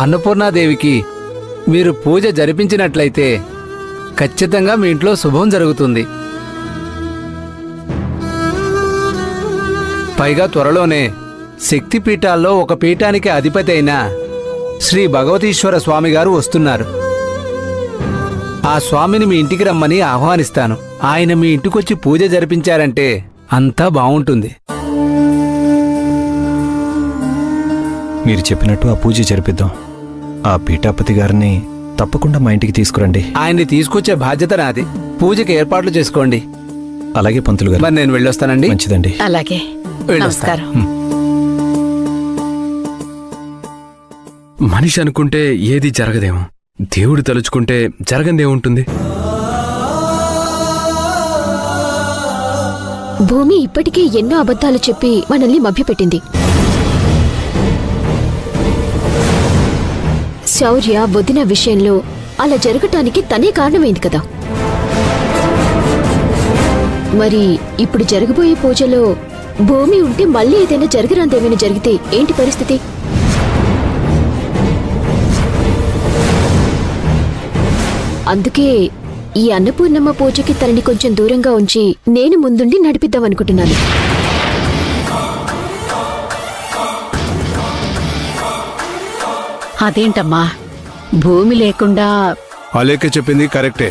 అన్నపూర్ణాదేవికి మీరు పూజ జరిపించినట్లయితే ఖచ్చితంగా మీ ఇంట్లో శుభం జరుగుతుంది. పైగా త్వరలోనే శక్తిపీఠాల్లో ఒక పీఠానికి అధిపతి అయిన శ్రీ భగవతీశ్వర స్వామి గారు వస్తున్నారు. ఆ స్వామిని మీ ఇంటికి రమ్మని ఆహ్వానిస్తాను. ఆయన మీ ఇంటికొచ్చి పూజ జరిపించారంటే అంతా బావుంటుంది. మీరు చెప్పినట్టు ఆ పూజ జరిపిద్దాం. ఆ పీఠాపతి గారిని తప్పకుండా మా ఇంటికి తీసుకురండి. ఆయన్ని తీసుకొచ్చే బాధ్యత నాది. పూజకి ఏర్పాట్లు చేసుకోండి. అలాగే పంతులు గారు. మరి నేను వెళ్ళొస్తానండి. మంచిదండి. అలాగే. నమస్కారం. మనిషి అనుకుంటే ఏది జరగదేమో, దేవుడు తలుచుకుంటే జరగందేముంటుంది. భూమి ఇప్పటికే ఎన్నో అబద్ధాలు చెప్పి మనల్ని మభ్యపెట్టింది. శౌర్య వదిన విషయంలో అలా జరగటానికి తనే కారణమైంది కదా. మరి ఇప్పుడు జరగబోయే పూజలో భూమి ఉంటే మళ్ళీ ఏదైనా జరగరాందేమైనా జరిగితే ఏంటి పరిస్థితి? అందుకే ఈ అన్నపూర్ణమ్మ పూజకి తనని కొంచెం దూరంగా ఉంచి నేను ముందుండి నడిపిద్దామనుకుంటున్నాను. అదేంటమ్మా, భూమి లేకుండా? అలేకే చెప్పింది కరెక్టే.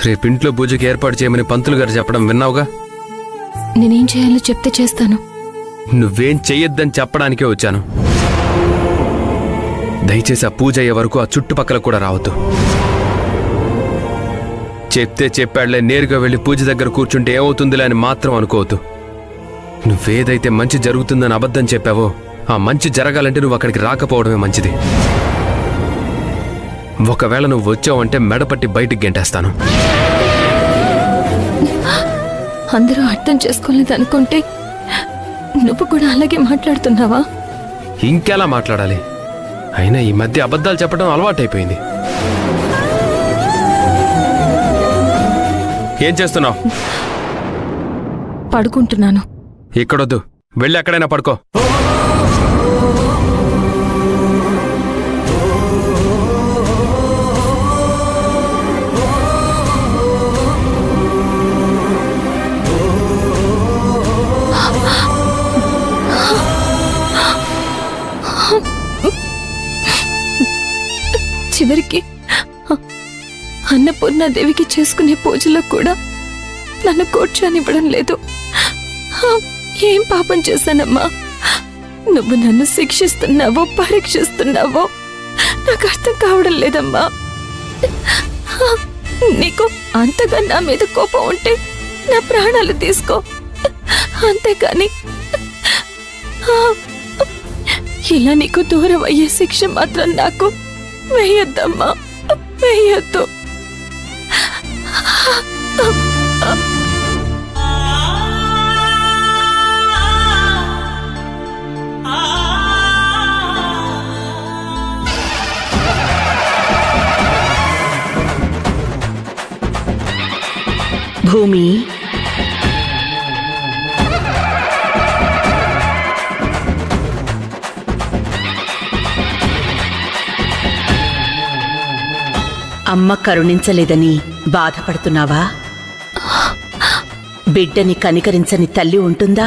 రేపింట్లో పూజకి ఏర్పాటు చేయమని పంతులు గారు చెప్పడం విన్నావుగా. నేనేం చేయాలో చెప్తే చేస్తాను. నువ్వేం చెయ్యొద్దని చెప్పడానికే వచ్చాను. దయచేసి ఆ పూజ అయ్యే వరకు ఆ చుట్టుపక్కల కూడా రావద్దు. చెప్తే చెప్పాడులే, నేరుగా వెళ్ళి పూజ దగ్గర కూర్చుంటే ఏమవుతుందిలే అని మాత్రం అనుకోవద్దు. నువ్వేదైతే మంచి జరుగుతుందని అబద్ధం చెప్పావో ఆ మంచి జరగాలంటే నువ్వు అక్కడికి రాకపోవడమే మంచిది. ఒకవేళ నువ్వు వచ్చావంటే మెడపట్టి బయటికి గెంటేస్తాను. అందరూ అర్థం చేసుకోలేదు అనుకుంటే నువ్వు కూడా అలాగే మాట్లాడుతున్నావా? ఇంకెలా మాట్లాడాలి? అయినా ఈ మధ్య అబద్ధాలు చెప్పడం అలవాటైపోయింది. ఏం చేస్తున్నావు? పడుకుంటున్నాను. ఇక్కడొద్దు, వెళ్ళి ఎక్కడైనా పడుకో. చివరికి అన్నపూర్ణాదేవికి చేసుకునే పూజలో కూడా నన్ను కూర్చొనివ్వడం లేదు. ఏం పాపం చేశానమ్మా? నువ్వు నన్ను శిక్షిస్తున్నావో పరీక్షిస్తున్నావో నాకు అర్థం కావడం లేదమ్మా. నీకు అంతగా నా మీద కోపం ఉంటే నా ప్రాణాలు తీసుకో, అంతేకాని ఇలా నీకు దూరం అయ్యే శిక్ష మాత్రం నాకు వేయొద్దమ్మా, వేయొద్దు. భూమి, అమ్మ కరుణించలేదని బాధపడుతున్నావా? బిడ్డని కనికరించని తల్లి ఉంటుందా?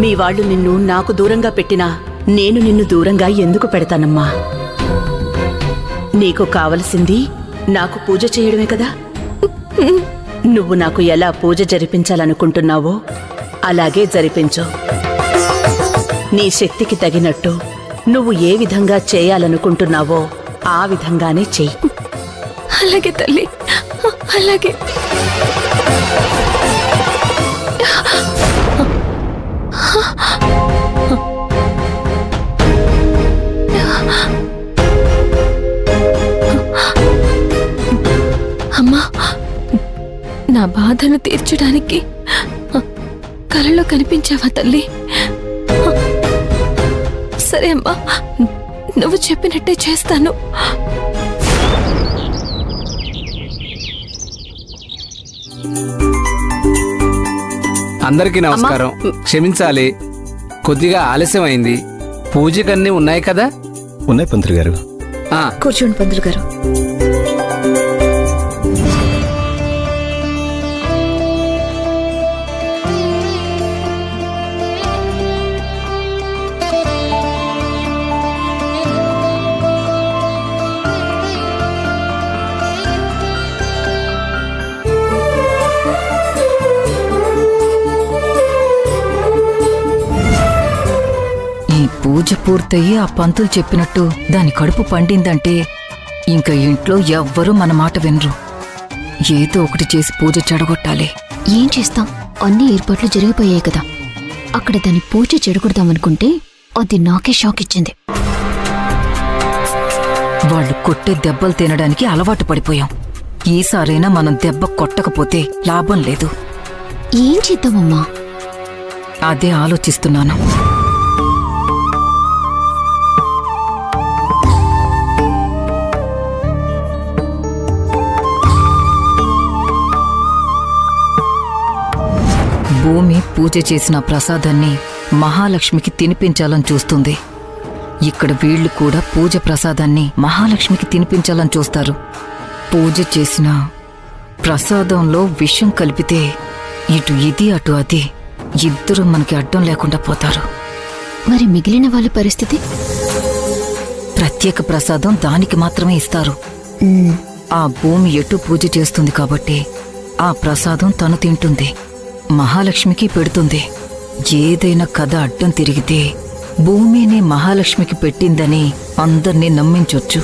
మీ వాళ్ళు నిన్ను నాకు దూరంగా పెట్టినా నేను నిన్ను దూరంగా ఎందుకు పెడతానమ్మా? నీకు కావలసింది నాకు పూజ చేయడమే కదా. నువ్వు నాకు ఎలా పూజ జరిపించాలనుకుంటున్నావో అలాగే జరిపించు. నీ శక్తికి తగినట్టు నువ్వు ఏ విధంగా చేయాలనుకుంటున్నావో ఆ విధంగానే చెయ్యి. అలాగే తల్లి, అలాగే. అమ్మా, నా బాధను తీర్చడానికి కలలో కనిపించావా తల్లి? సరే అమ్మా, నువ్వు చెప్పినట్టే చేస్తాను. అందరికీ నమస్కారం. క్షమించాలి, కొద్దిగా ఆలస్యం అయింది. పూజకన్నీ ఉన్నాయి కదా? ఉన్నాయి పంతులు గారు. కూర్చోండి పంతులు గారు. పూజ పూర్తయి ఆ పంతులు చెప్పినట్టు దాని కడుపు పండిందంటే ఇంకా ఇంట్లో ఎవ్వరూ మన మాట వినరు. ఏదో ఒకటి చేసి పూజ చెడగొట్టాలి. ఏం చేస్తాం, అన్ని ఏర్పాట్లు జరిగిపోయాయి కదా. అక్కడ దాని పూజ చెడగొడదామనుకుంటే అది నాకే షాక్ ఇచ్చింది. వాళ్ళు కొట్టే దెబ్బలు తినడానికి అలవాటు పడిపోయాం. ఈసారైనా మనం దెబ్బ కొట్టకపోతే లాభం లేదు. ఏం చేద్దామమ్మా? అదే ఆలోచిస్తున్నాను. భూమి పూజ చేసిన ప్రసాదాన్ని మహాలక్ష్మికి తినిపించాలని చూస్తుంది. ఇక్కడ వీళ్లు కూడా పూజ ప్రసాదాన్ని మహాలక్ష్మికి తినిపించాలని చూస్తారు. పూజ చేసిన ప్రసాదంలో విషం కలిపితే ఇటు ఇది అటు అది, ఇద్దరు మనకి అడ్డం లేకుండా పోతారు. మరి మిగిలిన వాళ్ళ పరిస్థితి? ప్రత్యేక ప్రసాదం దానికి మాత్రమే ఇస్తారు. ఆ భూమి ఎటు పూజ చేస్తుంది కాబట్టి ఆ ప్రసాదం తను తింటుంది, మహాలక్ష్మికి పెడుతుంది. ఏదైనా కథ అడ్డం తిరిగితే భూమిని మహాలక్ష్మికి పెట్టిందని అందర్నీ నమ్మించొచ్చు.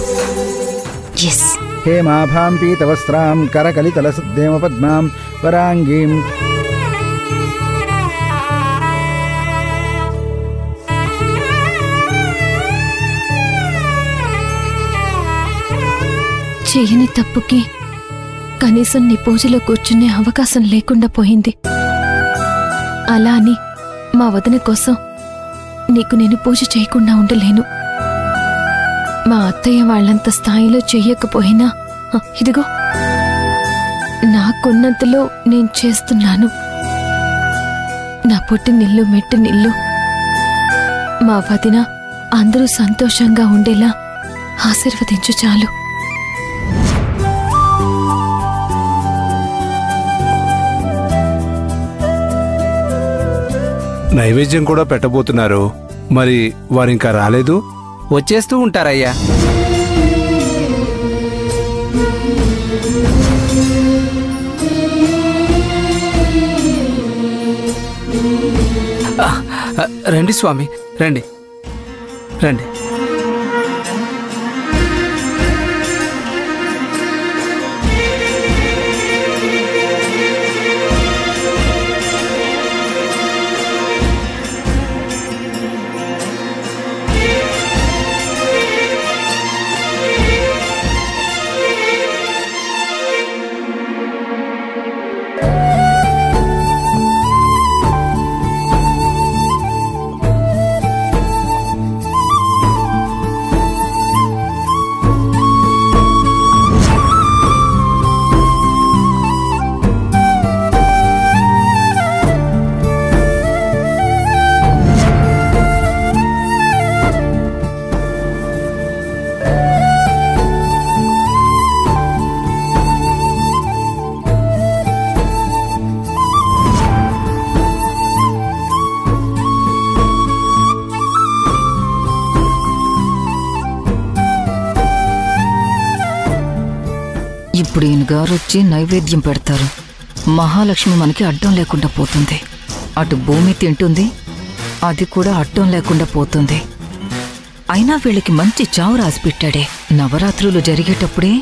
హేమాభాం పీతవస్త్రాం కరకలితలసద్దేమ పద్మాం వరాంగీం చేయని తప్పుకి కనీసం నీ పూజలో కూర్చునే అవకాశం లేకుండా పోయింది. అలా అని మా వదిన కోసం నీకు నేను పూజ చేయకుండా ఉండలేను. మా అత్తయ్య వాళ్ళంత స్థాయిలో చెయ్యకపోయినా ఇదిగో నాకున్నంతలో నేను చేస్తున్నాను. నా పుట్టినిల్లు మెట్టినిల్లు మా వదిన అందరూ సంతోషంగా ఉండేలా ఆశీర్వదించు చాలు. నైవేద్యం కూడా పెట్టబోతున్నారు. మరి వారింకా రాలేదు? వచ్చేస్తూ ఉంటారయ్యా. రండి స్వామి, రండి రండి. ఇప్పుడు ఈయన గారు వచ్చి నైవేద్యం పెడతారు. మహాలక్ష్మి మనకి అడ్డం లేకుండా పోతుంది. అటు భూమి తింటుంది, అది కూడా అడ్డం లేకుండా పోతుంది. అయినా వీళ్ళకి మంచి చావు రాసి పెట్టాడే. నవరాత్రులు జరిగేటప్పుడే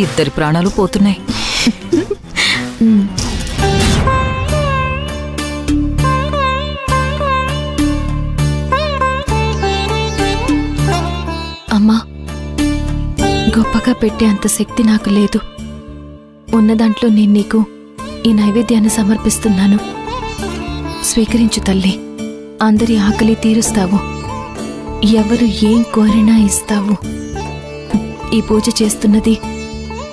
ఇద్దరి ప్రాణాలు పోతున్నాయి. అమ్మా, గొప్పగా పెట్టే అంత శక్తి నాకు లేదు. ఉన్న దాంట్లో నేను నీకు ఈ నైవేద్యాన్ని సమర్పిస్తున్నాను. స్వీకరించు తల్లి. అందరి ఆకలి తీరుస్తావు. ఎవరు ఏం కోరినా ఇస్తావు. ఈ పూజ చేస్తున్నది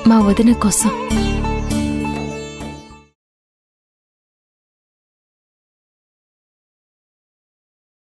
మా వదిన కోసం.